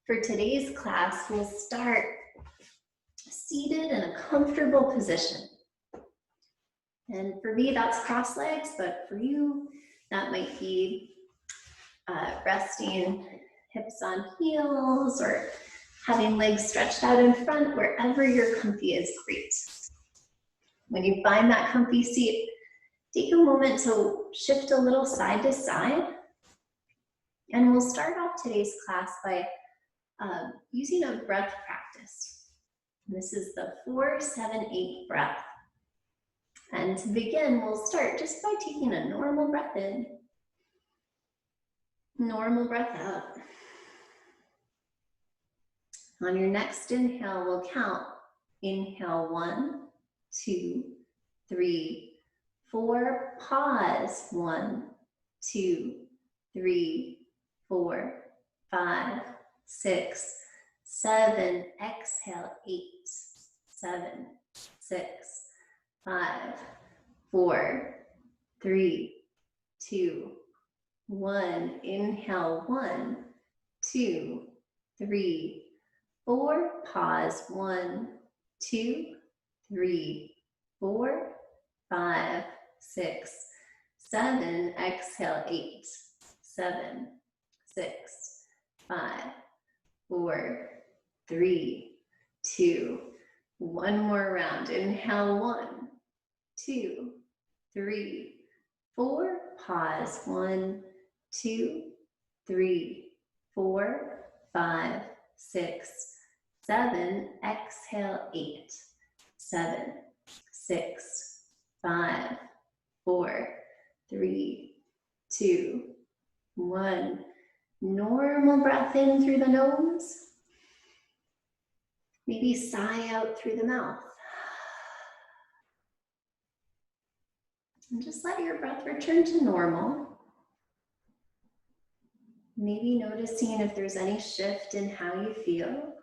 For today's class, we'll start seated in a comfortable position. And for me, that's cross legs, but for you, that might be resting hips on heels or having legs stretched out in front. Wherever you're comfy is great. When you find that comfy seat, take a moment to shift a little side to side. And we'll start off today's class by using a breath practice. This is the 4-7-8 breath. And to begin, we'll start just by taking a normal breath in, normal breath out. On your next inhale, we'll count. Inhale, 1, 2, 3, 4. Pause, 1, 2, 3, 4, 5, 6, 7. Exhale, 8, 7, 6, 5, 4, 3, 2, 1. Inhale, 1, 2, 3, 4. Pause, 1, 2, 3, 4, 5, 6, 7. Exhale, 8, 7, 6, 5, 4, 3, 2. One more round. Inhale, 1, 2, 3, 4. Pause, 1, 2, 3, 4, 5, 6, 7. Exhale, 8, 7, 6, 5, 4, 3, 2, 1. Normal breath in through the nose. Maybe sigh out through the mouth. And just let your breath return to normal. Maybe noticing if there's any shift in how you feel.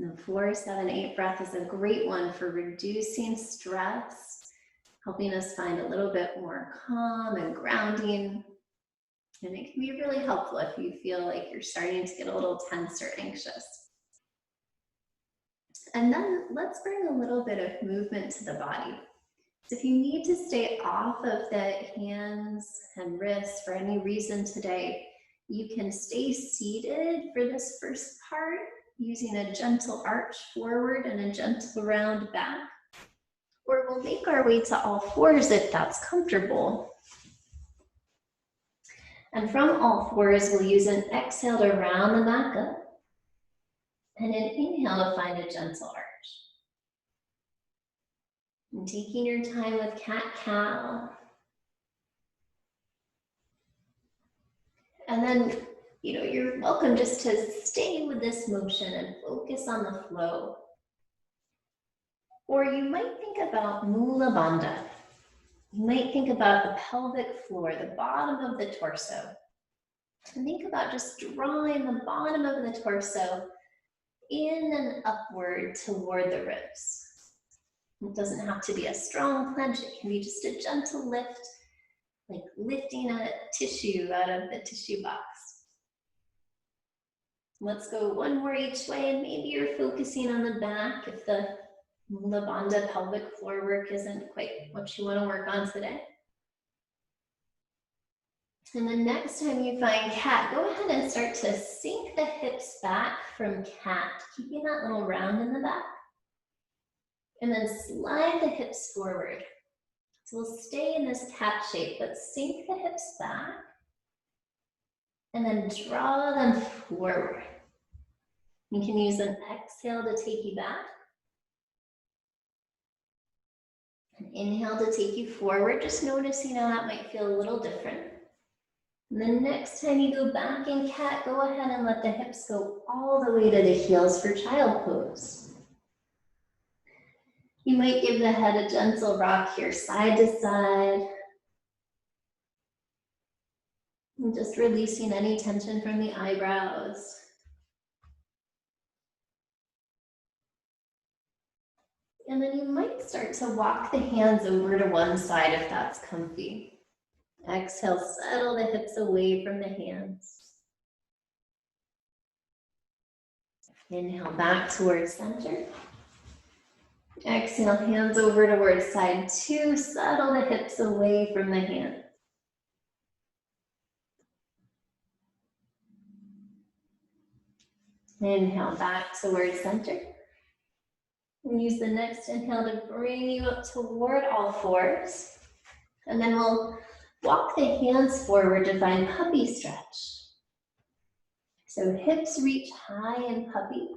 The 4-7-8 breath is a great one for reducing stress, helping us find a little bit more calm and grounding. And it can be really helpful if you feel like you're starting to get a little tense or anxious. And then let's bring a little bit of movement to the body. So if you need to stay off of the hands and wrists for any reason today, you can stay seated for this first part using a gentle arch forward and a gentle round back. Or we'll make our way to all fours if that's comfortable. And from all fours, we'll use an exhale to round the back up and an inhale to find a gentle arch. And taking your time with cat-cow. And then, you're welcome just to stay with this motion and focus on the flow. Or you might think about Mula Bandha. You might think about the pelvic floor, the bottom of the torso. And think about just drawing the bottom of the torso in and upward toward the ribs. It doesn't have to be a strong clench. It can be just a gentle lift, like lifting a tissue out of the tissue box. Let's go one more each way, and maybe you're focusing on the back if the Mula Bandha pelvic floor work isn't quite what you want to work on today. And the next time you find cat, go ahead and start to sink the hips back from cat, keeping that little round in the back. And then slide the hips forward. So we'll stay in this cat shape, but sink the hips back. And then draw them forward. You can use an exhale to take you back. An inhale to take you forward, just noticing how that might feel a little different. And then next time you go back in cat, go ahead and let the hips go all the way to the heels for child pose. You might give the head a gentle rock here, side to side. And just releasing any tension from the eyebrows. And then you might start to walk the hands over to one side if that's comfy. Exhale, settle the hips away from the hands. Inhale, back towards center. Exhale, hands over towards side two. Settle the hips away from the hands. Inhale, back towards center. And use the next inhale to bring you up toward all fours. And then we'll walk the hands forward to find puppy stretch. So hips reach high in puppy,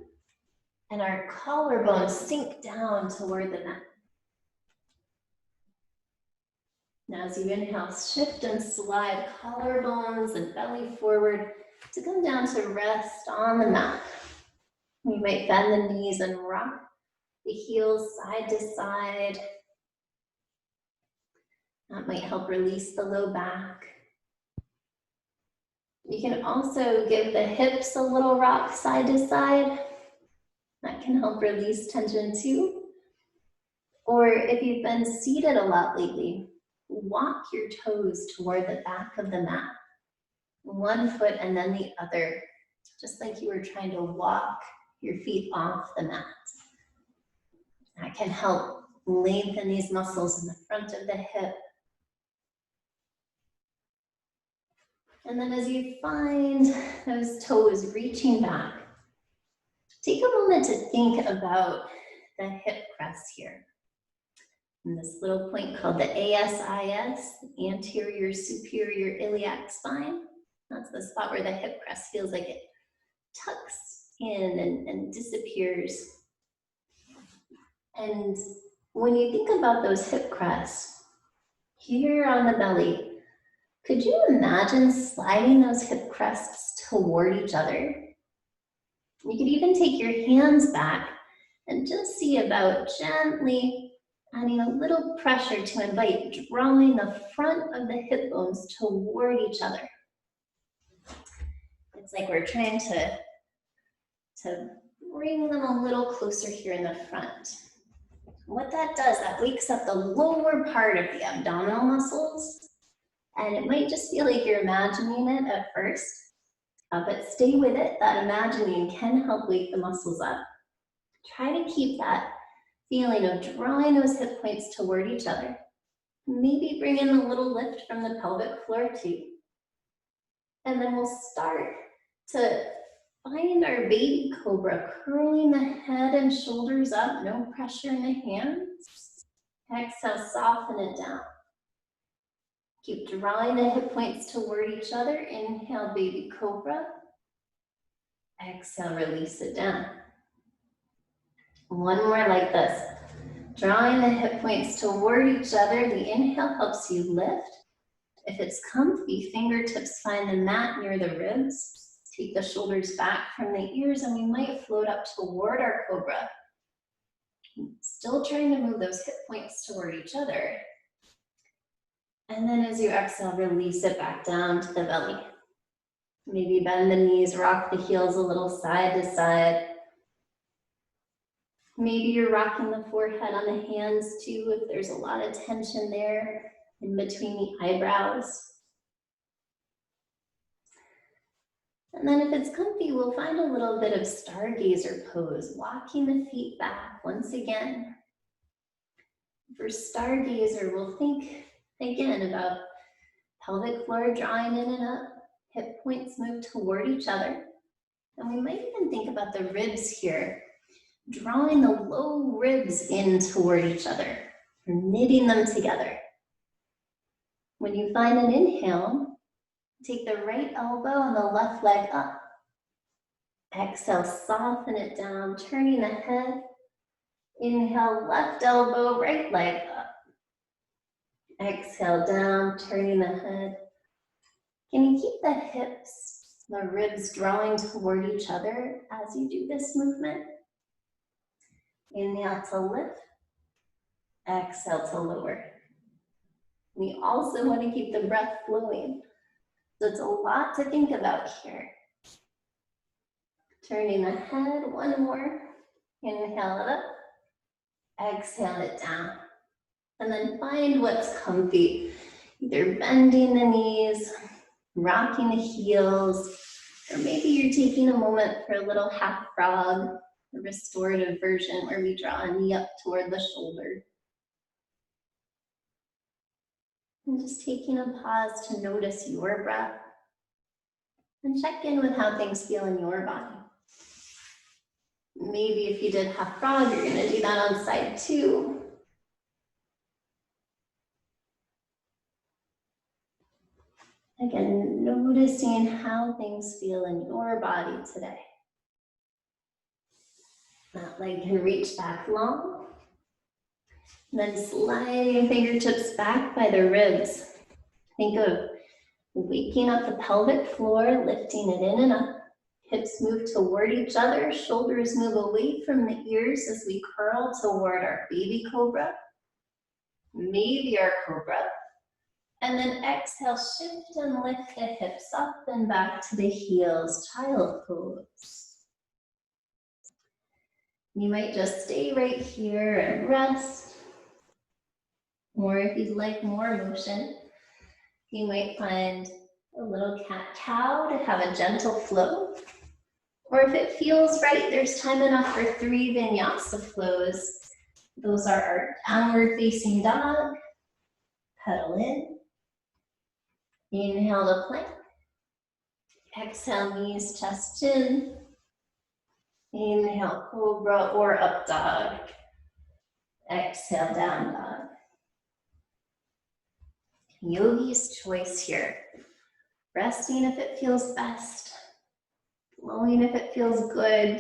and our collarbones sink down toward the mat. Now as you inhale, shift and slide collarbones and belly forward to come down to rest on the mat. You might bend the knees and rock the heels side to side. That might help release the low back. You can also give the hips a little rock side to side. That can help release tension too. Or if you've been seated a lot lately, walk your toes toward the back of the mat. One foot and then the other, just like you were trying to walk your feet off the mat. That can help lengthen these muscles in the front of the hip. And then as you find those toes reaching back, take a moment to think about the hip crest here. And this little point called the ASIS, anterior superior iliac spine. That's the spot where the hip crest feels like it tucks in and disappears. And when you think about those hip crests, here on the belly, could you imagine sliding those hip crests toward each other? You could even take your hands back and just see about gently adding a little pressure to invite drawing the front of the hip bones toward each other. It's like we're trying to bring them a little closer here in the front. What that does, that wakes up the lower part of the abdominal muscles. And it might just feel like you're imagining it at first, but stay with it. That imagining can help wake the muscles up. Try to keep that feeling of drawing those hip points toward each other. Maybe bring in a little lift from the pelvic floor too. And then we'll start to find our baby cobra, curling the head and shoulders up, no pressure in the hands. Exhale, soften it down. Keep drawing the hip points toward each other. Inhale, baby cobra. Exhale, release it down. One more like this. Drawing the hip points toward each other. The inhale helps you lift. If it's comfy, fingertips find the mat near the ribs. Take the shoulders back from the ears and we might float up toward our cobra. Still trying to move those hip points toward each other. And then as you exhale, release it back down to the belly. Maybe bend the knees, rock the heels a little side to side. Maybe you're rocking the forehead on the hands too, if there's a lot of tension there in between the eyebrows. And then if it's comfy, we'll find a little bit of stargazer pose, walking the feet back once again. For stargazer, we'll think again about pelvic floor drawing in and up, hip points move toward each other. And we might even think about the ribs here, drawing the low ribs in toward each other, or knitting them together. When you find an inhale, take the right elbow and the left leg up. Exhale, soften it down, turning the head. Inhale, left elbow, right leg up. Exhale, down, turning the head. Can you keep the hips, the ribs drawing toward each other as you do this movement? Inhale to lift. Exhale to lower. We also want to keep the breath flowing. So it's a lot to think about here. Turning the head, one more. Inhale it up. Exhale it down. And then find what's comfy. Either bending the knees, rocking the heels, or maybe you're taking a moment for a little half frog, a restorative version where we draw a knee up toward the shoulder. And just taking a pause to notice your breath and check in with how things feel in your body. Maybe if you did half frog, you're gonna do that on side 2. Again, noticing how things feel in your body today. That leg can reach back long. And then sliding fingertips back by the ribs. Think of waking up the pelvic floor, lifting it in and up. Hips move toward each other, shoulders move away from the ears as we curl toward our baby cobra, maybe our cobra. And then exhale, shift and lift the hips up and back to the heels, child pose. You might just stay right here and rest. Or if you'd like more motion, you might find a little cat-cow to have a gentle flow. Or if it feels right, there's time enough for 3 vinyasa flows. Those are our downward facing dog, pedal in, inhale to plank, exhale knees, chest in, inhale cobra or up dog, exhale down dog. Yogi's choice here, resting if it feels best, flowing if it feels good.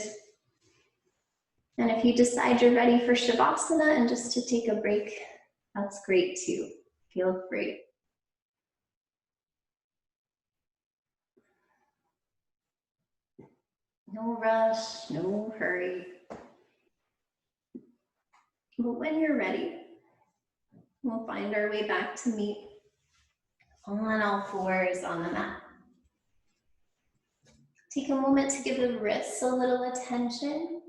And if you decide you're ready for Shavasana and just to take a break, that's great too. Feel free. No rush, no hurry. But when you're ready, we'll find our way back to meet on all fours on the mat. Take a moment to give the wrists a little attention.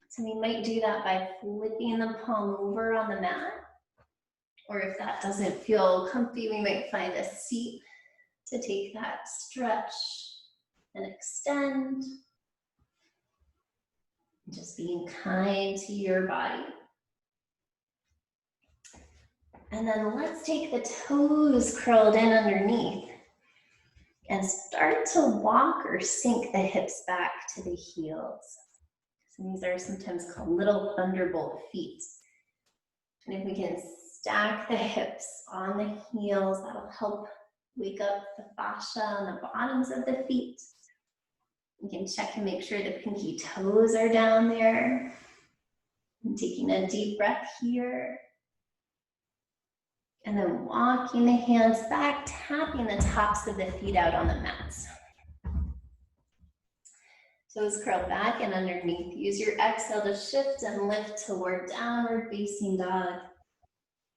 So we might do that by flipping the palm over on the mat. Or if that doesn't feel comfy, we might find a seat to take that stretch and extend. Just being kind to your body. And then let's take the toes curled in underneath and start to walk or sink the hips back to the heels. So these are sometimes called little thunderbolt feet. And if we can stack the hips on the heels, that'll help wake up the fascia on the bottoms of the feet. You can check and make sure the pinky toes are down there. And taking a deep breath here. And then walking the hands back, tapping the tops of the feet out on the mats. Toes curl back and underneath. Use your exhale to shift and lift toward downward facing dog.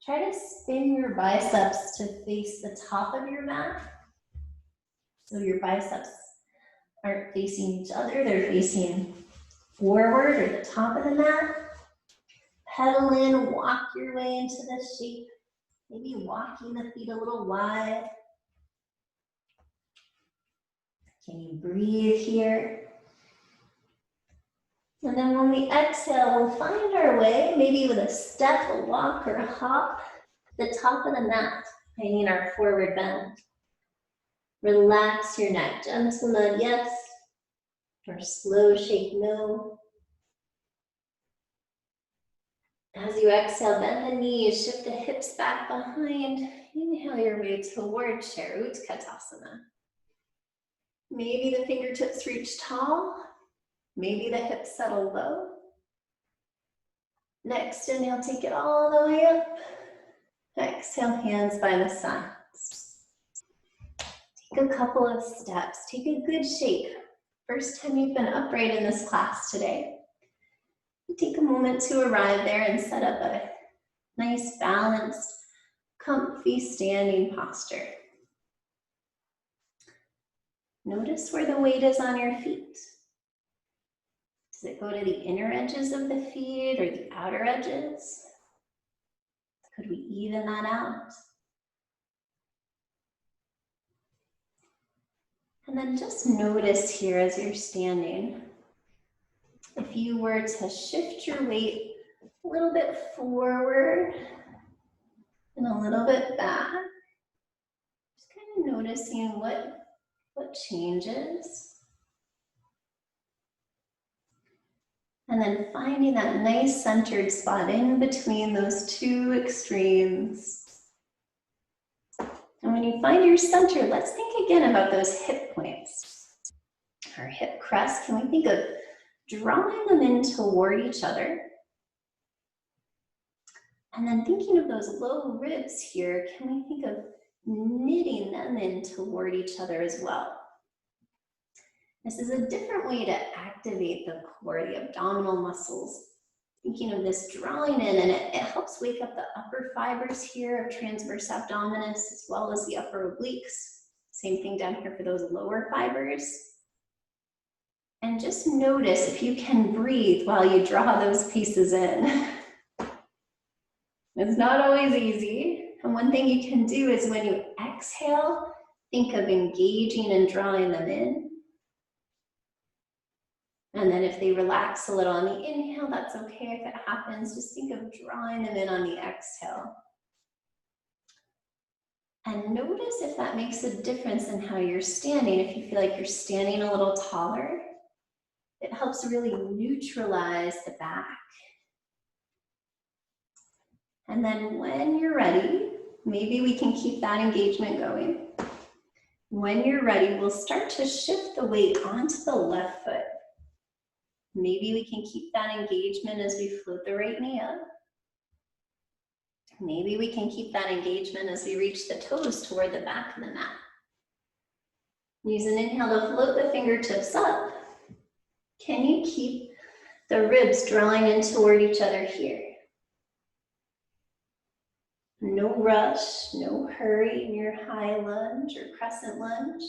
Try to spin your biceps to face the top of your mat. So your biceps aren't facing each other, they're facing forward or the top of the mat. Pedal in, walk your way into the shape. Maybe walking the feet a little wide. Can you breathe here? And then when we exhale, we'll find our way, maybe with a step, a walk, or a hop, the top of the mat, finding our forward bend. Relax your neck, gentle nod yes, or slow shake no. As you exhale, bend the knees, shift the hips back behind. Inhale your way toward Chair Utkatasana. Maybe the fingertips reach tall. Maybe the hips settle low. Next inhale, take it all the way up. Exhale, hands by the sides. Take a couple of steps. Take a good shape. First time you've been upright in this class today. Take a moment to arrive there and set up a nice, balanced, comfy standing posture. Notice where the weight is on your feet. Does it go to the inner edges of the feet or the outer edges? Could we even that out? And then just notice here as you're standing, if you were to shift your weight a little bit forward and a little bit back, just kind of noticing what changes. And then finding that nice centered spot in between those two extremes. And when you find your center, let's think again about those hip points. Our hip crests, can we think of drawing them in toward each other? And then thinking of those low ribs here, can we think of knitting them in toward each other as well? This is a different way to activate the core, the abdominal muscles. Thinking of this drawing in, and it helps wake up the upper fibers here of transverse abdominis as well as the upper obliques. Same thing down here for those lower fibers. And just notice if you can breathe while you draw those pieces in. It's not always easy. And one thing you can do is when you exhale, think of engaging and drawing them in. And then if they relax a little on the inhale, that's okay if it happens. Just think of drawing them in on the exhale. And notice if that makes a difference in how you're standing. If you feel like you're standing a little taller, it helps really neutralize the back. And then when you're ready, maybe we can keep that engagement going. When you're ready, we'll start to shift the weight onto the left foot. Maybe we can keep that engagement as we float the right knee up. Maybe we can keep that engagement as we reach the toes toward the back of the mat. Use an inhale to float the fingertips up. Can you keep the ribs drawing in toward each other here? No rush, no hurry in your high lunge or crescent lunge.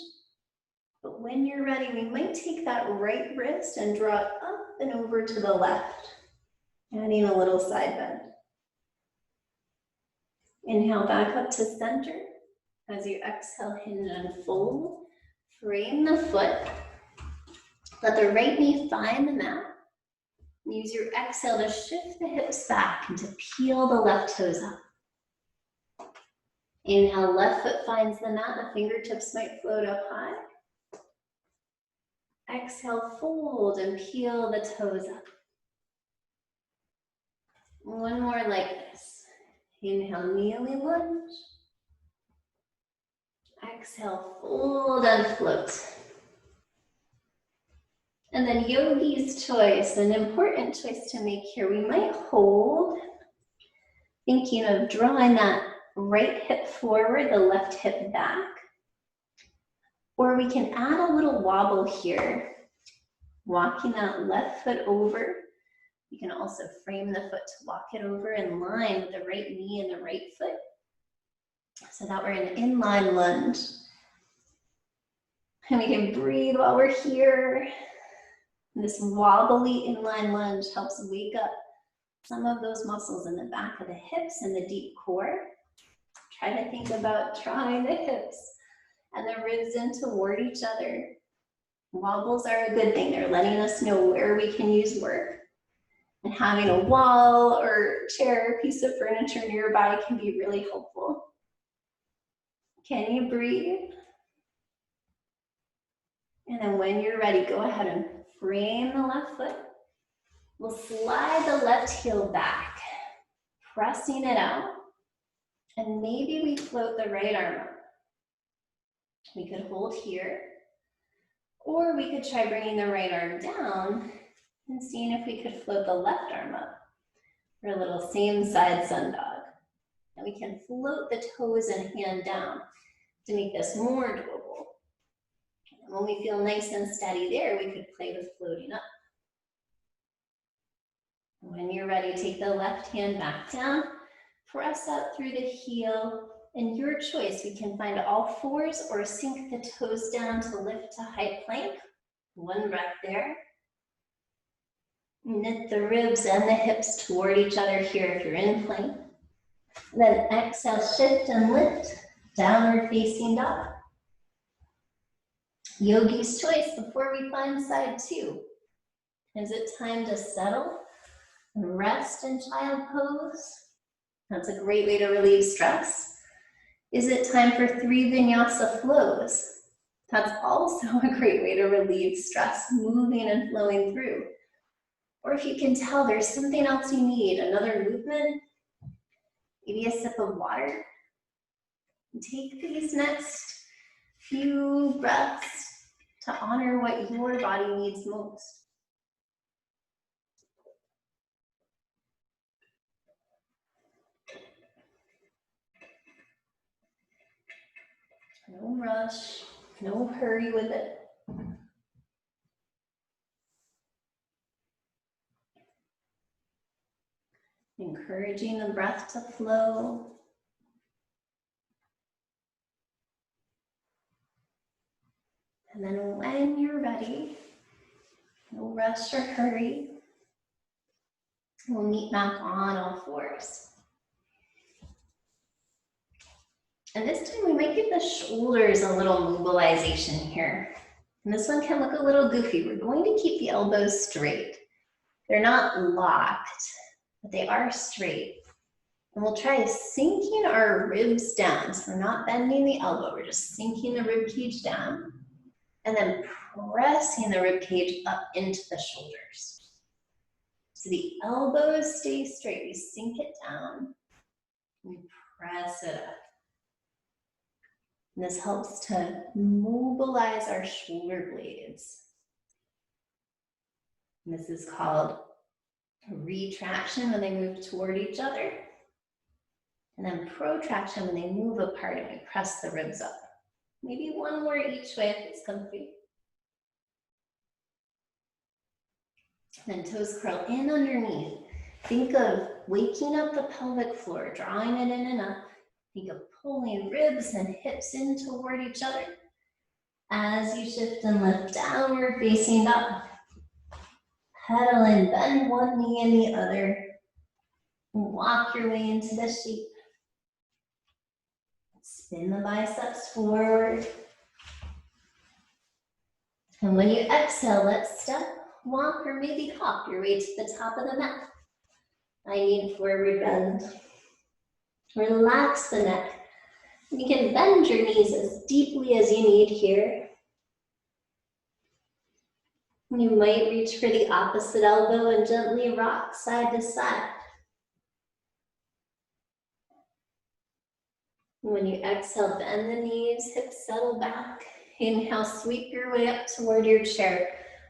But when you're ready, we might take that right wrist and draw it up and over to the left, adding a little side bend. Inhale back up to center. As you exhale, hinge and fold. Frame the foot. Let the right knee find the mat. Use your exhale to shift the hips back and to peel the left toes up. Inhale, left foot finds the mat. The fingertips might float up high. Exhale, fold and peel the toes up. One more like this. Inhale, kneeling lunge. Exhale, fold and float. And then yogi's choice, an important choice to make here. We might hold, thinking of drawing that right hip forward, the left hip back. Or we can add a little wobble here, walking that left foot over. You can also frame the foot to walk it over in line with the right knee and the right foot, so that we're in an inline lunge. And we can breathe while we're here. And this wobbly inline lunge helps wake up some of those muscles in the back of the hips and the deep core. Try to think about drawing the hips and the ribs in toward each other. Wobbles are a good thing. They're letting us know where we can use work. And having a wall or chair or piece of furniture nearby can be really helpful. Can you breathe? And then when you're ready, go ahead and frame the left foot. We'll slide the left heel back, pressing it out. And maybe we float the right arm up. We could hold here, or we could try bringing the right arm down and seeing if we could float the left arm up for a little same side sun dog. And we can float the toes and hand down to make this more doable. And when we feel nice and steady there, we could play with floating up. When you're ready, take the left hand back down, press up through the heel, and your choice. We can find all fours or sink the toes down to lift to high plank. One breath there. Knit the ribs and the hips toward each other here if you're in plank. Then exhale, shift and lift, downward facing dog. Yogi's choice before we find side two. Is it time to settle and rest in child pose? That's a great way to relieve stress. Is it time for 3 vinyasa flows? That's also a great way to relieve stress, moving and flowing through. Or if you can tell there's something else you need, another movement, maybe a sip of water. Take these next few breaths to honor what your body needs most. No rush, no hurry with it. Encouraging the breath to flow. And then when you're ready, no rush or hurry, we'll meet back on all fours. And this time we might give the shoulders a little mobilization here. And this one can look a little goofy. We're going to keep the elbows straight. They're not locked, but they are straight. And we'll try sinking our ribs down. So we're not bending the elbow, we're just sinking the rib cage down and then pressing the rib cage up into the shoulders. So the elbows stay straight. We sink it down, we press it up. And this helps to mobilize our shoulder blades. And this is called retraction when they move toward each other. And then protraction when they move apart and we press the ribs up. Maybe one more each way if it's comfy. Then toes curl in underneath. Think of waking up the pelvic floor, drawing it in and up. Think of pulling ribs and hips in toward each other. As you shift and lift downward, facing up. Pedal in, bend one knee and the other. Walk your way into the shape. Spin the biceps forward. And when you exhale, let's step, walk, or maybe hop your way to the top of the mat. I need forward bend. Relax the neck. You can bend your knees as deeply as you need here. You might reach for the opposite elbow and gently rock side to side. When you exhale, bend the knees, hips settle back. Inhale, sweep your way up toward your chair,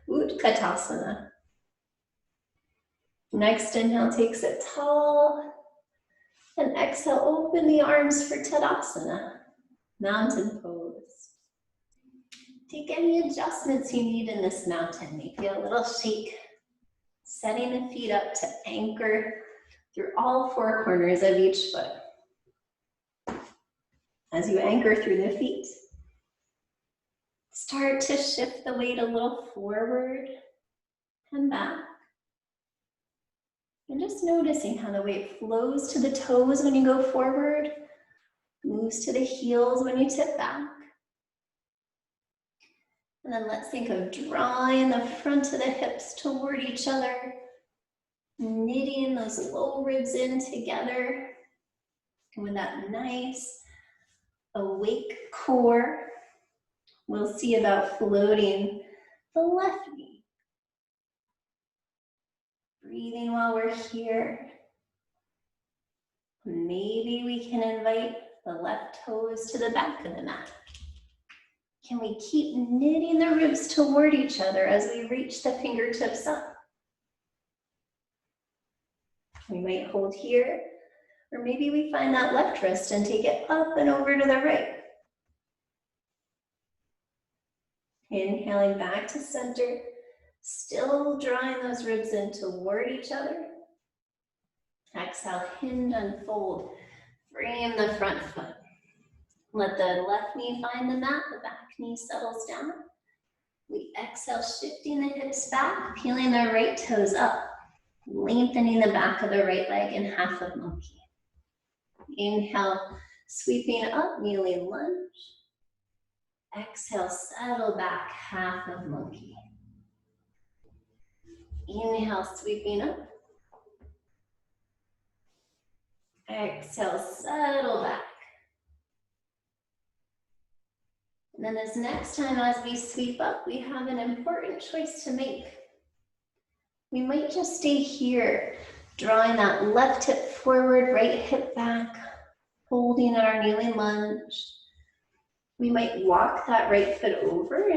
Utkatasana. Next inhale takes it tall. And exhale, open the arms for Tadasana, mountain pose. Take any adjustments you need in this mountain. Maybe a little shake, setting the feet up to anchor through all four corners of each foot. As you anchor through the feet, start to shift the weight a little forward and back. And just noticing how the weight flows to the toes when you go forward, moves to the heels when you tip back. And then let's think of drawing the front of the hips toward each other, knitting those low ribs in together. And with that nice awake core, we'll see about floating the left knee. Breathing while we're here. Maybe we can invite the left toes to the back of the mat. Can we keep knitting the ribs toward each other as we reach the fingertips up? We might hold here, or maybe we find that left wrist and take it up and over to the right. Inhaling back to center. Still drawing those ribs in toward each other. Exhale, hinge and fold. Frame the front foot. Let the left knee find the mat, the back knee settles down. We exhale, shifting the hips back, peeling the right toes up, lengthening the back of the right leg in half of monkey. Inhale, sweeping up, kneeling lunge. Exhale, settle back, half of monkey. Inhale, sweeping up. Exhale, settle back. And then this next time as we sweep up, we have an important choice to make. We might just stay here, drawing that left hip forward, right hip back, holding in our kneeling lunge. We might walk that right foot over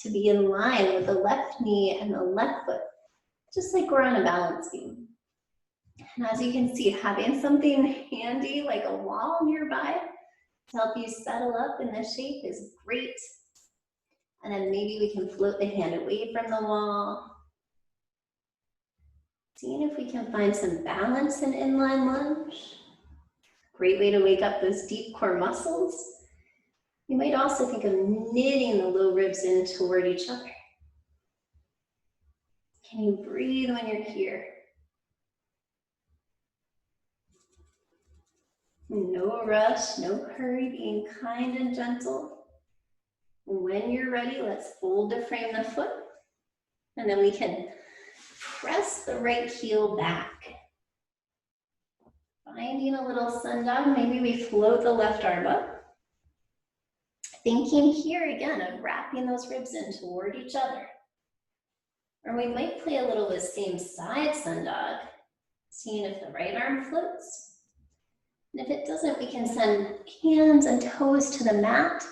to be in line with the left knee and the left foot, just like we're on a balance beam. And as you can see, having something handy like a wall nearby to help you settle up in this shape is great. And then maybe we can float the hand away from the wall. Seeing if we can find some balance in inline lunge. Great way to wake up those deep core muscles. You might also think of knitting the low ribs in toward each other. Can you breathe when you're here? No rush, no hurry, being kind and gentle. When you're ready, let's fold to frame the foot. And then we can press the right heel back. Finding a little sun dog, maybe we float the left arm up. Thinking here again of wrapping those ribs in toward each other. Or we might play a little with same side sun dog, seeing if the right arm floats. And if it doesn't, we can send hands and toes to the mat.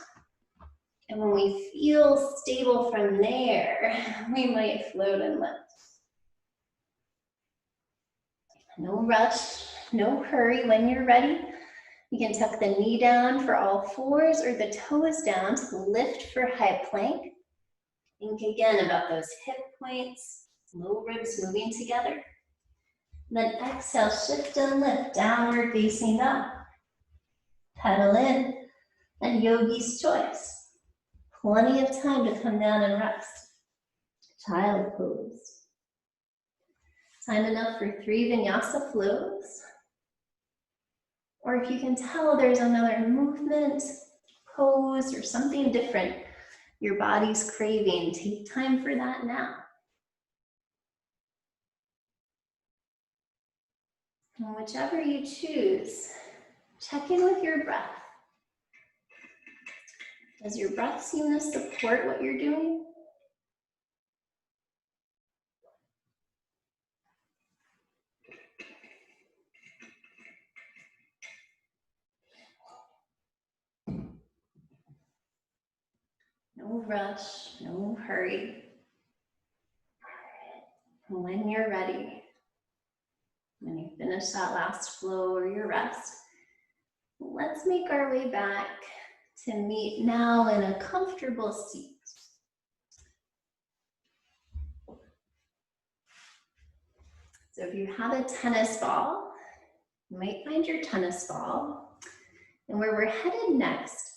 And when we feel stable from there, we might float and lift. No rush, no hurry. When you're ready, you can tuck the knee down for all fours or the toes down to lift for high plank. Think again about those hip points, low ribs moving together. Then exhale, shift and lift, downward facing dog. Pedal in, and yogi's choice. Plenty of time to come down and rest. Child pose. Time enough for 3 vinyasa flows. Or if you can tell there's another movement, pose, or something different your body's craving, take time for that now. And whichever you choose, check in with your breath. Does your breath seem to support what you're doing? No rush, no hurry. And when you're ready, when you finish that last flow or your rest, let's make our way back to meet now in a comfortable seat. So if you have a tennis ball, you might find your tennis ball. And where we're headed next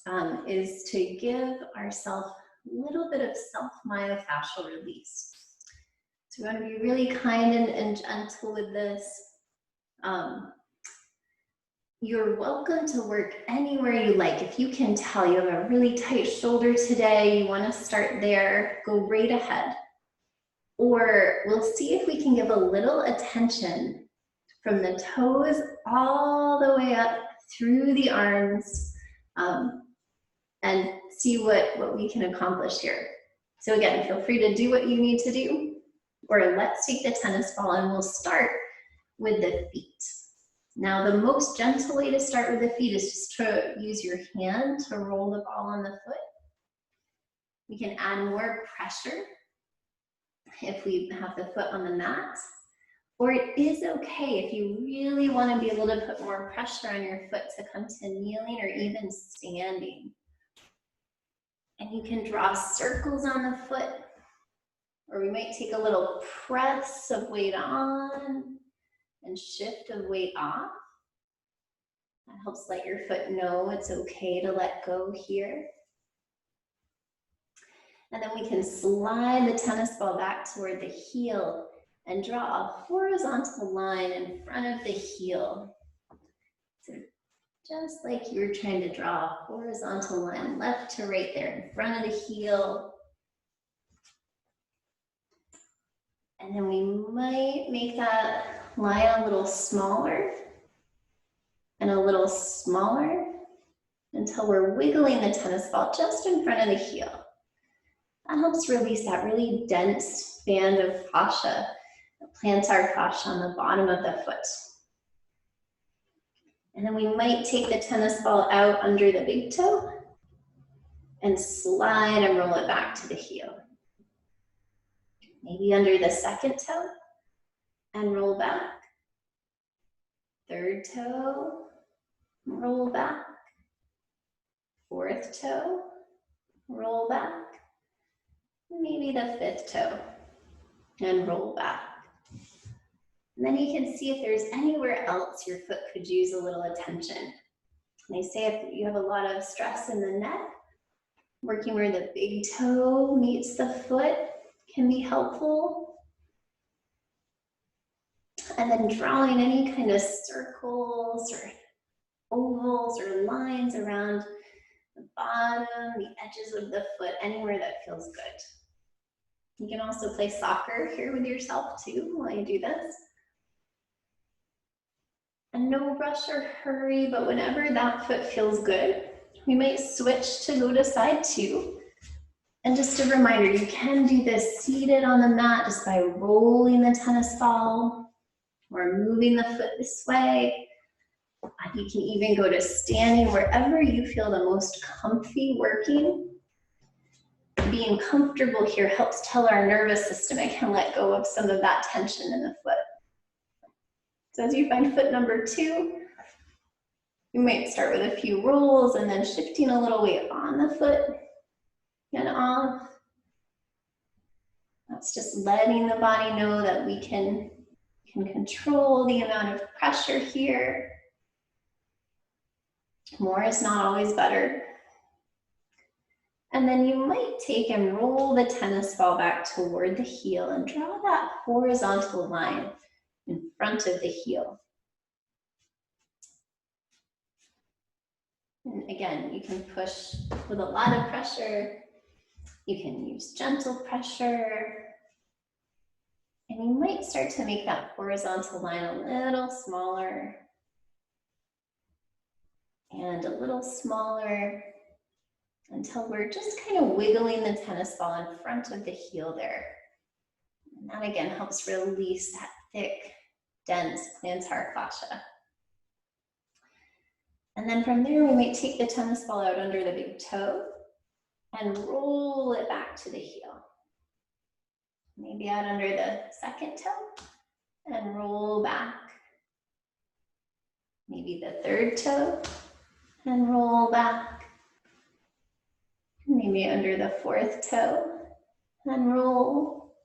is to give ourselves a little bit of self myofascial release. So we want to be really kind and gentle with this. You're welcome to work anywhere you like. If you can tell you have a really tight shoulder today, you want to start there, go right ahead. Or we'll see if we can give a little attention from the toes all the way up through the arms and see what we can accomplish here. So again, feel free to do what you need to do, or let's take the tennis ball and we'll start with the feet. Now, the most gentle way to start with the feet is just to use your hand to roll the ball on the foot. We can add more pressure if we have the foot on the mat, or it is okay if you really want to be able to put more pressure on your foot to come to kneeling or even standing. And you can draw circles on the foot, or we might take a little press of weight on and shift of weight off. That helps let your foot know it's okay to let go here. And then we can slide the tennis ball back toward the heel and draw a horizontal line in front of the heel. So Just like you were trying to draw a horizontal line left to right there in front of the heel. And then we might make that line a little smaller and a little smaller until we're wiggling the tennis ball just in front of the heel. That helps release that really dense band of fascia, the plantar fascia on the bottom of the foot. And then we might take the tennis ball out under the big toe and slide and roll it back to the heel. Maybe under the second toe and roll back. Third toe, roll back. Fourth toe, roll back. Maybe the fifth toe and roll back. And then you can see if there's anywhere else your foot could use a little attention. They say if you have a lot of stress in the neck, working where the big toe meets the foot can be helpful. And then drawing any kind of circles or ovals or lines around the bottom, the edges of the foot, anywhere that feels good. You can also play soccer here with yourself too while you do this. And no rush or hurry, but whenever that foot feels good, we might switch to go to side two. And just a reminder, you can do this seated on the mat just by rolling the tennis ball or moving the foot this way. You can even go to standing wherever you feel the most comfy working. Being comfortable here helps tell our nervous system it can let go of some of that tension in the foot. So as you find foot number two, you might start with a few rolls and then shifting a little weight on the foot and off. That's just letting the body know that we can control the amount of pressure here. More is not always better. And then you might take and roll the tennis ball back toward the heel and draw that horizontal line in front of the heel. And again, you can push with a lot of pressure. You can use gentle pressure. And you might start to make that horizontal line a little smaller and a little smaller until we're just kind of wiggling the tennis ball in front of the heel there. And that again helps release that thick, dense plantar fascia. And then from there, we might take the tennis ball out under the big toe and roll it back to the heel. Maybe out under the second toe and roll back. Maybe the third toe and roll back. Maybe under the fourth toe and roll.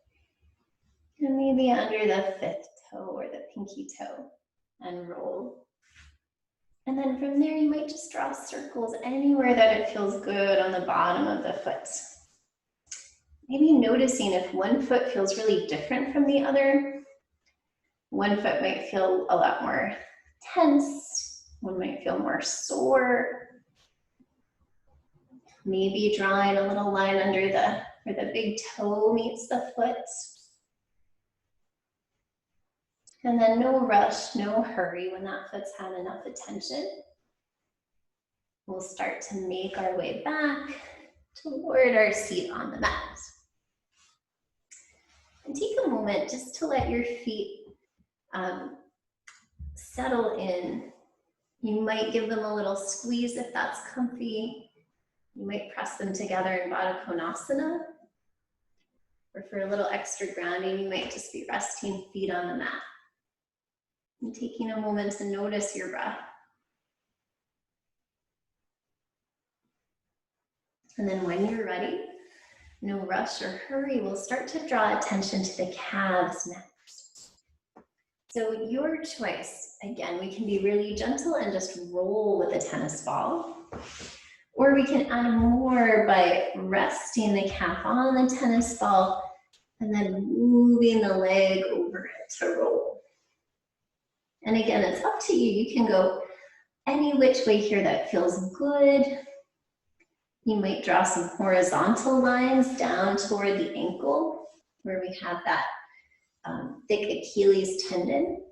And maybe under the fifth toe or the pinky toe and roll. And then from there, you might just draw circles anywhere that it feels good on the bottom of the foot. Maybe noticing if one foot feels really different from the other. One foot might feel a lot more tense. One might feel more sore. Maybe drawing a little line under where the big toe meets the foot. And then no rush, no hurry when that foot's had enough attention. We'll start to make our way back toward our seat on the mat. And take a moment just to let your feet settle in. You might give them a little squeeze if that's comfy. You might press them together in Baddha Konasana. Or for a little extra grounding, you might just be resting feet on the mat. And taking a moment to notice your breath. And then when you're ready, no rush or hurry, we'll start to draw attention to the calves next. So your choice, again, we can be really gentle and just roll with the tennis ball. Or we can add more by resting the calf on the tennis ball and then moving the leg over it to roll. And again, it's up to you. You can go any which way here that feels good. You might draw some horizontal lines down toward the ankle where we have that thick Achilles tendon.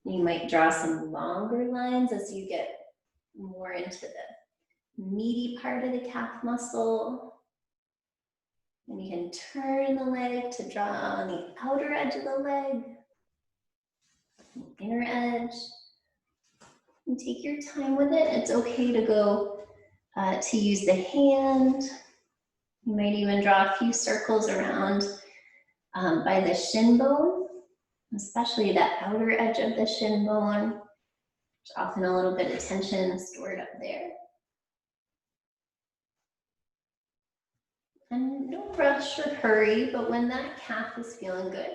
You might draw some longer lines as you get more into the meaty part of the calf muscle. And you can turn the leg to draw on the outer edge of the leg, inner edge. And take your time with it. It's okay to go to use the hand. You might even draw a few circles around by the shin bone, especially that outer edge of the shin bone. There's often a little bit of tension stored up there. And no rush or hurry, but when that calf is feeling good,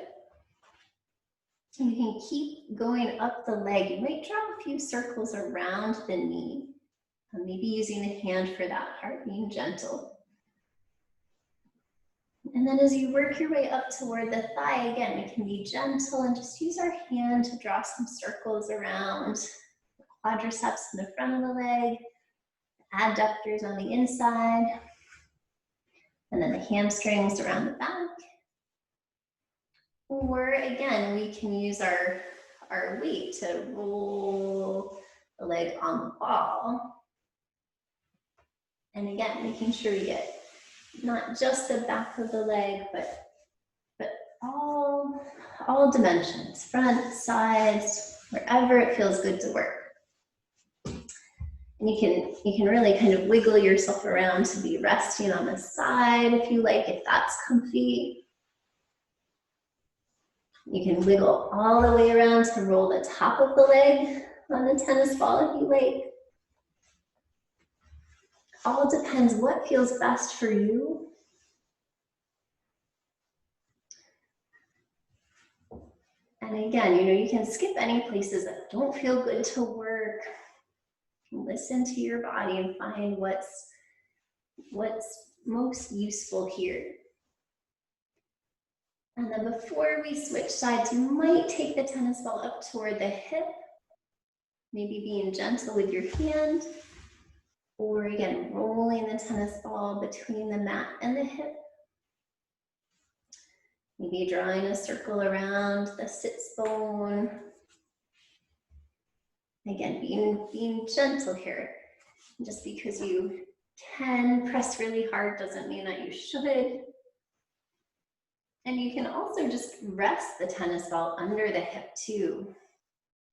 you can keep going up the leg. You might draw a few circles around the knee, maybe using the hand for that, heart being gentle. And then as you work your way up toward the thigh, again, we can be gentle and just use our hand to draw some circles around the quadriceps in the front of the leg, adductors on the inside, and then the hamstrings around the back. Or again, we can use our weight to roll the leg on the ball. And again, making sure we get not just the back of the leg, but all dimensions, front, sides, wherever it feels good to work. And you can really kind of wiggle yourself around to be resting on the side if you like, if that's comfy. You can wiggle all the way around to roll the top of the leg on the tennis ball if you like. All depends what feels best for you. And again, you can skip any places that don't feel good to work. Listen to your body and find what's most useful here. And then before we switch sides, you might take the tennis ball up toward the hip, maybe being gentle with your hand, or again, rolling the tennis ball between the mat and the hip. Maybe drawing a circle around the sits bone. Again, being gentle here. Just because you can press really hard doesn't mean that you should. And you can also just rest the tennis ball under the hip too.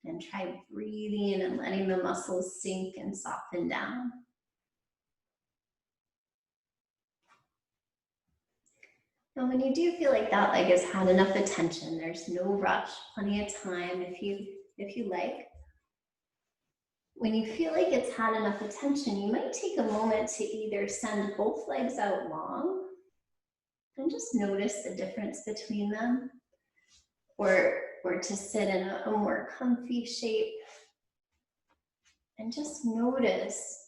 And try breathing and letting the muscles sink and soften down. And when you do feel like that leg has had enough attention, there's no rush, plenty of time if you like. When you feel like it's had enough attention, you might take a moment to either send both legs out long and just notice the difference between them, or to sit in a more comfy shape and just notice,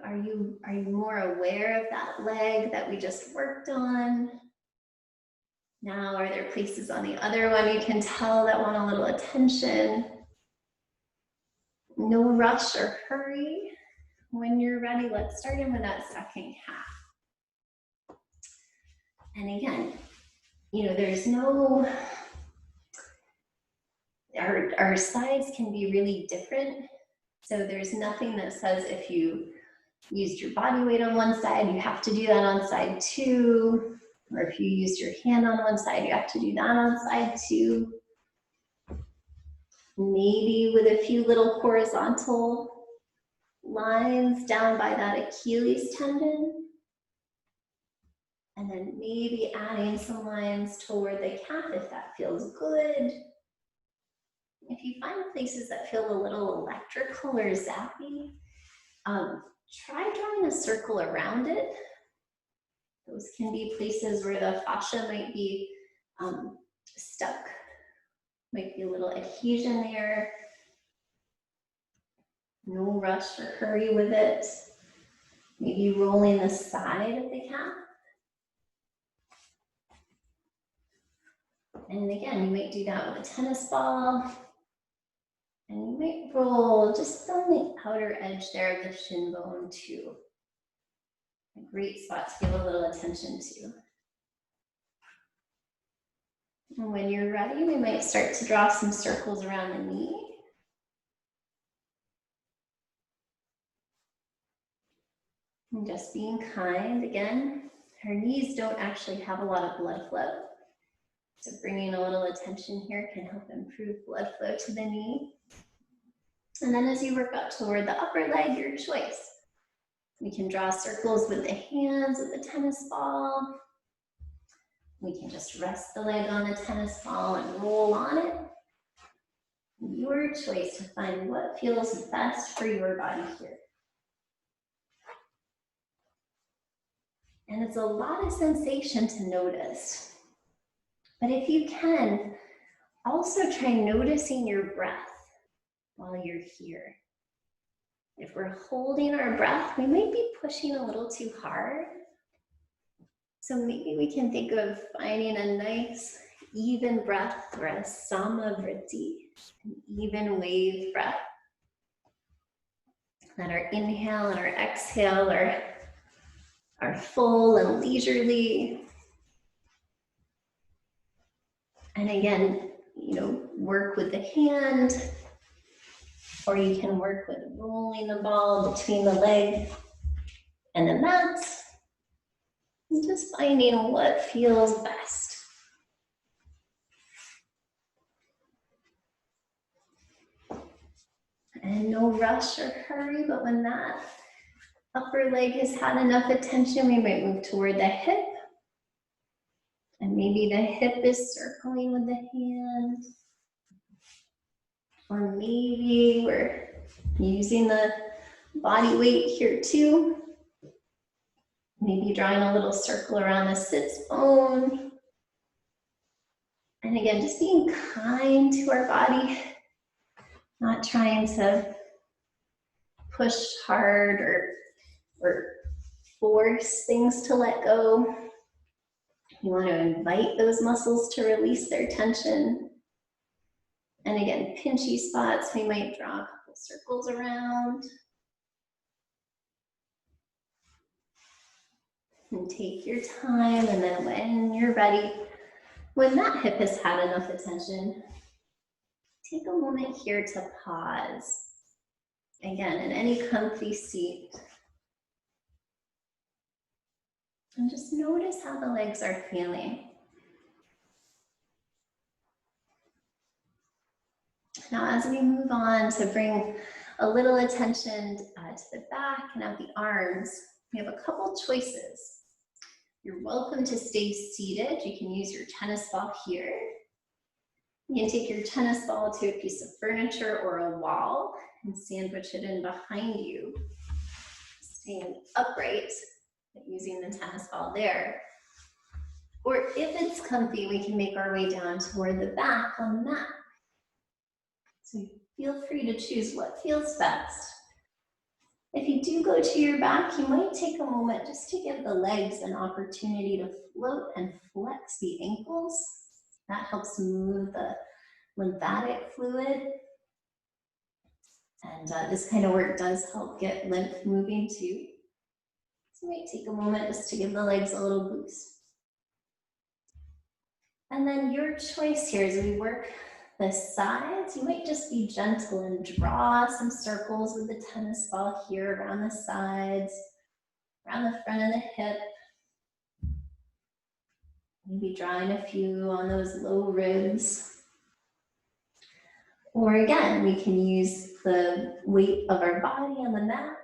are you more aware of that leg that we just worked on? Now, are there places on the other one you can tell that want a little attention? No rush or hurry. When you're ready, let's start in with that second half. And again, there's no, our sides can be really different. So there's nothing that says if you used your body weight on one side, you have to do that on side two. Or if you used your hand on one side, you have to do that on side two. Maybe with a few little horizontal lines down by that Achilles tendon. And then maybe adding some lines toward the calf if that feels good. If you find places that feel a little electrical or zappy, try drawing a circle around it. Those can be places where the fascia might be stuck. Might be a little adhesion there. No rush or hurry with it. Maybe rolling the side of the calf. And again, you might do that with a tennis ball. And you might roll just on the outer edge there of the shin bone too. A great spot to give a little attention to. And when you're ready, we might start to draw some circles around the knee. And just being kind, again, our knees don't actually have a lot of blood flow. So bringing a little attention here can help improve blood flow to the knee. And then as you work up toward the upper leg, your choice. We can draw circles with the hands of the tennis ball. We can just rest the leg on the tennis ball and roll on it. Your choice to find what feels best for your body here. And it's a lot of sensation to notice. But if you can, also try noticing your breath while you're here. If we're holding our breath, we might be pushing a little too hard. So maybe we can think of finding a nice, even breath or a samavritti, an even wave breath. That our inhale and our exhale are full and leisurely. And again, work with the hand, or you can work with rolling the ball between the leg and the mat. And just finding what feels best. And no rush or hurry, but when that upper leg has had enough attention, we might move toward the hip. And maybe the hip is circling with the hand. Or maybe we're using the body weight here too. Maybe drawing a little circle around the sits bone. And again, just being kind to our body. Not trying to push hard or force things to let go. You want to invite those muscles to release their tension. And again, pinchy spots, we might draw a couple circles around. And take your time, and then when you're ready, when that hip has had enough attention, take a moment here to pause. Again, in any comfy seat. And just notice how the legs are feeling. Now, as we move on to bring a little attention to the back and out the arms, we have a couple choices. You're welcome to stay seated. You can use your tennis ball here. You can take your tennis ball to a piece of furniture or a wall and sandwich it in behind you, staying upright, but using the tennis ball there. Or if it's comfy, we can make our way down toward the back on the mat. So feel free to choose what feels best. If you do go to your back, you might take a moment just to give the legs an opportunity to float and flex the ankles. That helps move the lymphatic fluid. And this kind of work does help get lymph moving too. So you might take a moment just to give the legs a little boost. And then your choice here as we work the sides, you might just be gentle and draw some circles with the tennis ball here around the sides, around the front of the hip. Maybe drawing a few on those low ribs. Or again, we can use the weight of our body on the mat.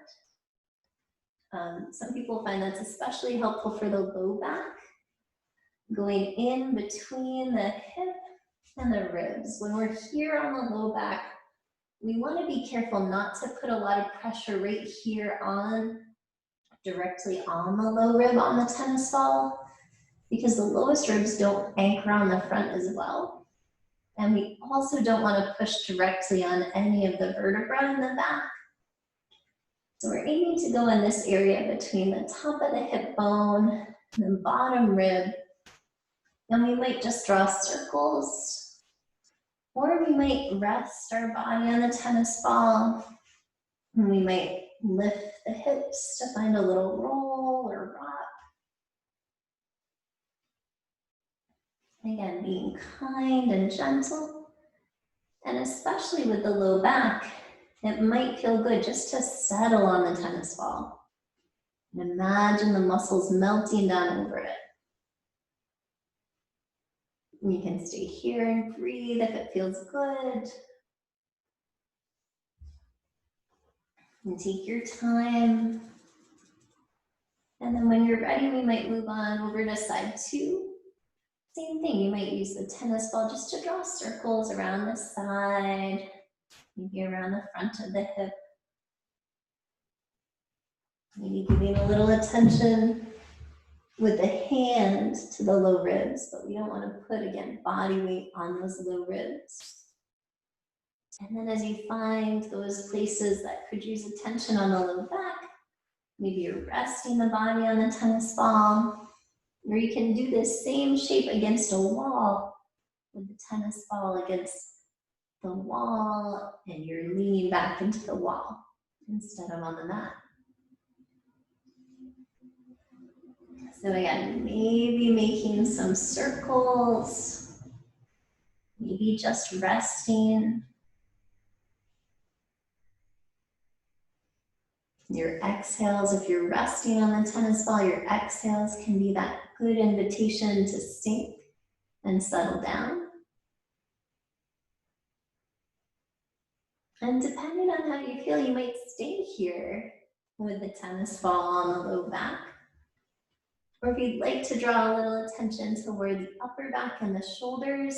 Some people find that's especially helpful for the low back, going in between the hip and the ribs. When we're here on the low back, we want to be careful not to put a lot of pressure right here directly on the low rib on the tennis ball, because the lowest ribs don't anchor on the front as well. And we also don't want to push directly on any of the vertebrae in the back. So we're aiming to go in this area between the top of the hip bone and the bottom rib. And we might just draw circles Or we might rest our body on the tennis ball, and we might lift the hips to find a little roll or rock. Again, being kind and gentle, and especially with the low back, it might feel good just to settle on the tennis ball. And imagine the muscles melting down over it. You can stay here and breathe if it feels good. And take your time. And then when you're ready, we might move on over to side 2. Same thing, you might use the tennis ball just to draw circles around the side, maybe around the front of the hip. Maybe giving a little attention with the hand to the low ribs, but we don't want to put, again, body weight on those low ribs. And then as you find those places that could use attention on the low back, maybe you're resting the body on the tennis ball, or you can do this same shape against a wall with the tennis ball against the wall, and you're leaning back into the wall instead of on the mat. So again, maybe making some circles, maybe just resting. Your exhales, if you're resting on the tennis ball, your exhales can be that good invitation to sink and settle down. And depending on how you feel, you might stay here with the tennis ball on the low back. Or if you'd like to draw a little attention toward the upper back and the shoulders,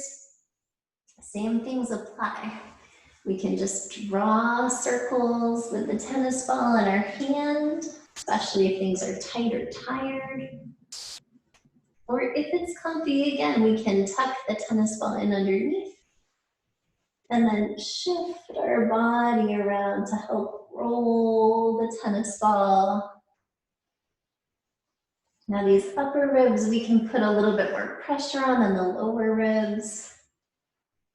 same things apply. We can just draw circles with the tennis ball in our hand, especially if things are tight or tired. Or if it's comfy, again, we can tuck the tennis ball in underneath and then shift our body around to help roll the tennis ball. Now these upper ribs, we can put a little bit more pressure on than the lower ribs,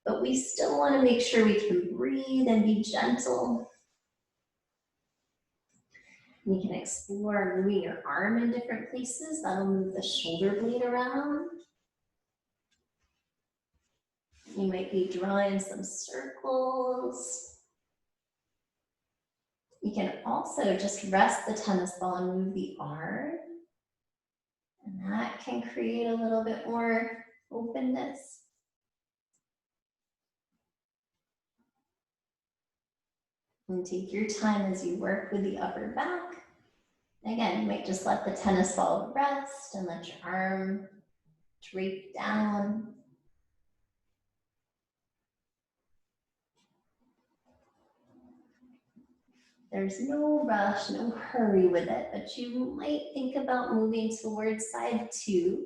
but we still want to make sure we can breathe and be gentle. You can explore moving your arm in different places. That'll move the shoulder blade around. You might be drawing some circles. You can also just rest the tennis ball and move the arm. And that can create a little bit more openness. And take your time as you work with the upper back. Again, you might just let the tennis ball rest and let your arm drape down. There's no rush, no hurry with it, but you might think about moving towards side 2.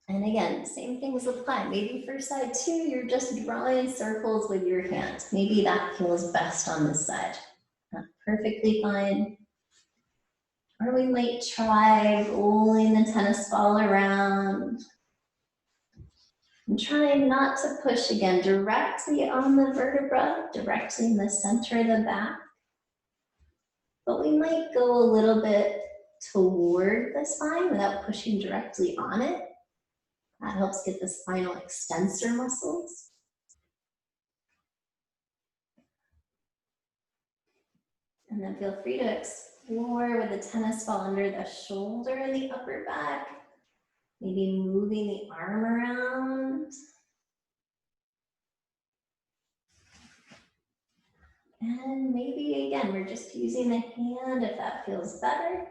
And again, same things apply. Maybe for side 2, you're just drawing circles with your hand. Maybe that feels best on this side. That's perfectly fine. Or we might try rolling the tennis ball around. And trying not to push, again, directly on the vertebra, directly in the center of the back. But we might go a little bit toward the spine without pushing directly on it. That helps get the spinal extensor muscles. And then feel free to explore with the tennis ball under the shoulder and the upper back. Maybe moving the arm around. And maybe, again, we're just using the hand if that feels better.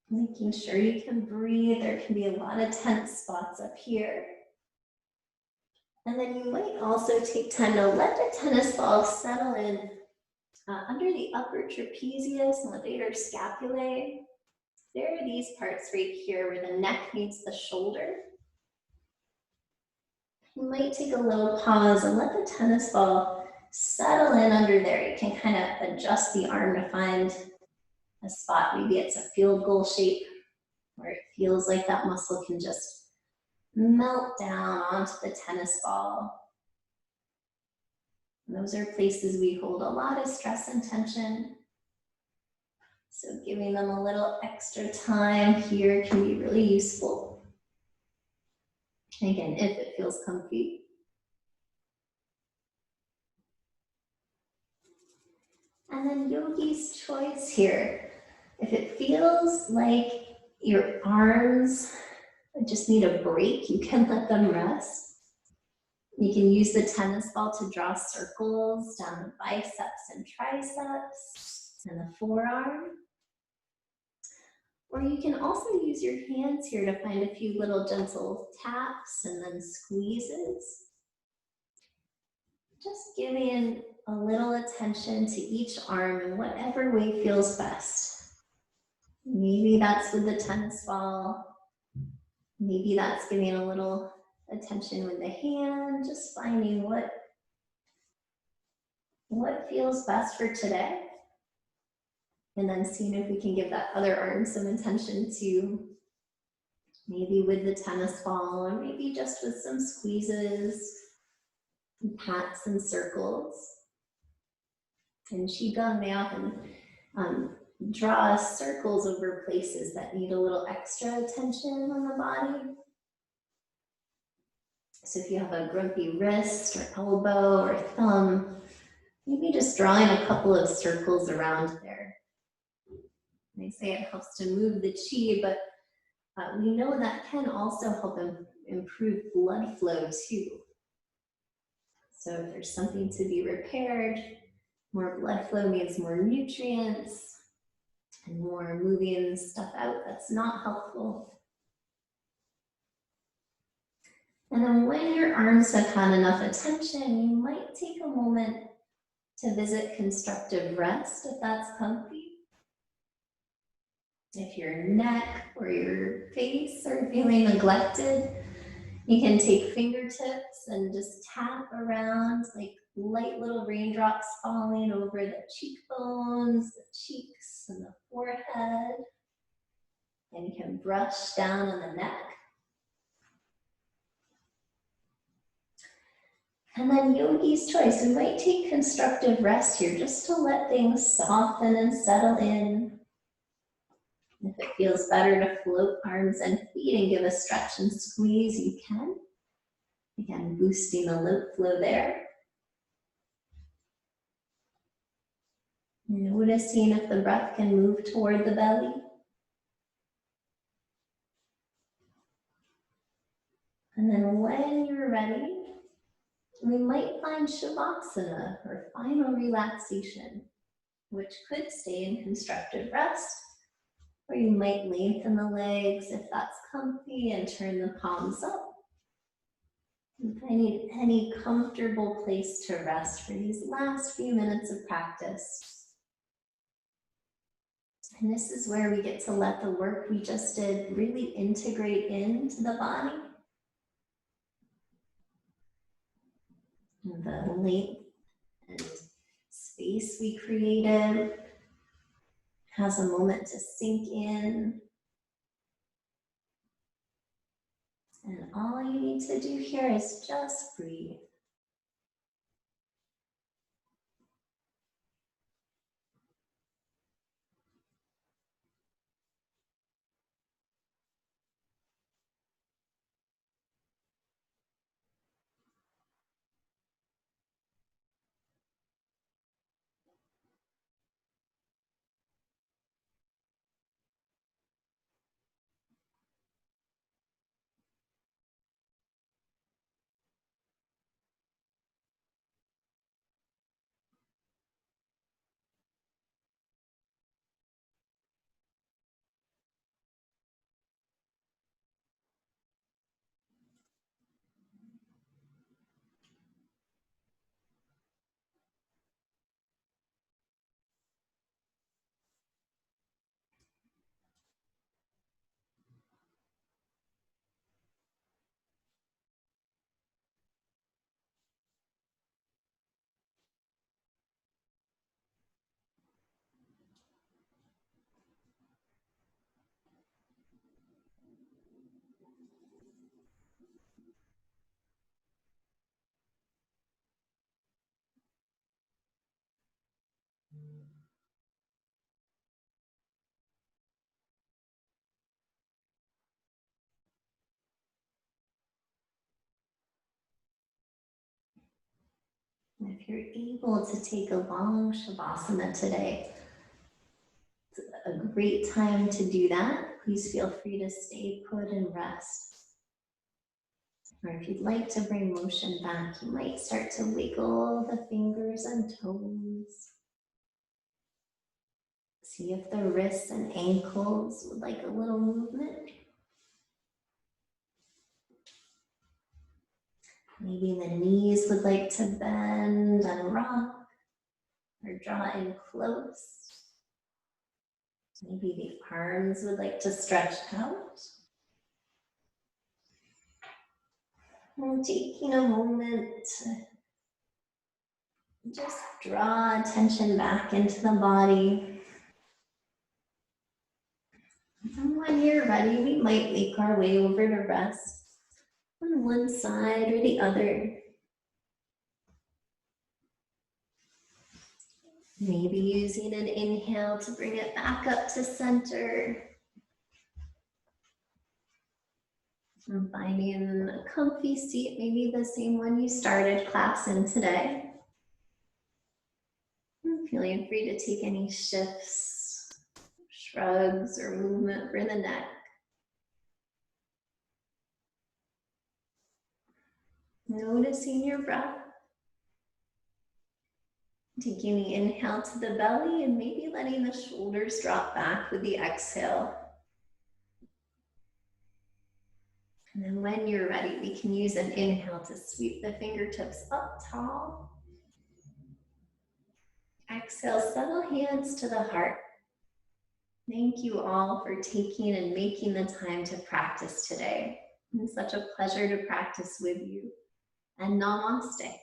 Making sure you can breathe. There can be a lot of tense spots up here. And then you might also take time to let the tennis ball settle in under the upper trapezius and levator scapulae. There are these parts right here where the neck meets the shoulder. You might take a little pause and let the tennis ball settle in under there. You can kind of adjust the arm to find a spot. Maybe it's a field goal shape where it feels like that muscle can just melt down onto the tennis ball. And those are places we hold a lot of stress and tension. So giving them a little extra time here can be really useful. Again, if it feels comfy. And then yogi's choice here. If it feels like your arms just need a break, you can let them rest. You can use the tennis ball to draw circles down the biceps and triceps and the forearm. Or you can also use your hands here to find a few little gentle taps and then squeezes. Just giving a little attention to each arm in whatever way feels best. Maybe that's with the tennis ball. Maybe that's giving a little attention with the hand, just finding what feels best for today. And then seeing if we can give that other arm some attention too. Maybe with the tennis ball, or maybe just with some squeezes, and pats and circles. In Qigong, they often draw circles over places that need a little extra attention on the body. So if you have a grumpy wrist or elbow or thumb, maybe just drawing a couple of circles around there. They say it helps to move the qi, but we know that can also help improve blood flow too. So if there's something to be repaired, more blood flow means more nutrients and more moving stuff out that's not helpful. And then when your arms have had enough attention, you might take a moment to visit constructive rest if that's comfy. If your neck or your face are feeling neglected, you can take fingertips and just tap around like light little raindrops falling over the cheekbones, the cheeks, and the forehead. And you can brush down on the neck. And then yogi's choice. We might take constructive rest here just to let things soften and settle in. If it feels better to float arms and feet and give a stretch and squeeze, you can. Again, boosting the lymph flow there. Noticing if the breath can move toward the belly. And then when you're ready, we might find Shavasana, or final relaxation, which could stay in constructive rest, or you might lengthen the legs if that's comfy and turn the palms up. And finding any comfortable place to rest for these last few minutes of practice. And this is where we get to let the work we just did really integrate into the body. And the length and space we created has a moment to sink in. And all you need to do here is just breathe. If you're able to take a long Shavasana today, it's a great time to do that. Please feel free to stay put and rest. Or if you'd like to bring motion back, you might start to wiggle the fingers and toes. See if the wrists and ankles would like a little movement. Maybe the knees would like to bend and rock or draw in close. Maybe the arms would like to stretch out. And taking a moment to just draw attention back into the body. And when you're ready, we might make our way over to rest on one side or the other. Maybe using an inhale to bring it back up to center. And finding a comfy seat, maybe the same one you started class in today. And feeling free to take any shifts, shrugs, or movement for the neck. Noticing your breath. Taking the inhale to the belly and maybe letting the shoulders drop back with the exhale. And then when you're ready, we can use an inhale to sweep the fingertips up tall. Exhale, settle hands to the heart. Thank you all for taking and making the time to practice today. It's such a pleasure to practice with you. And namaste.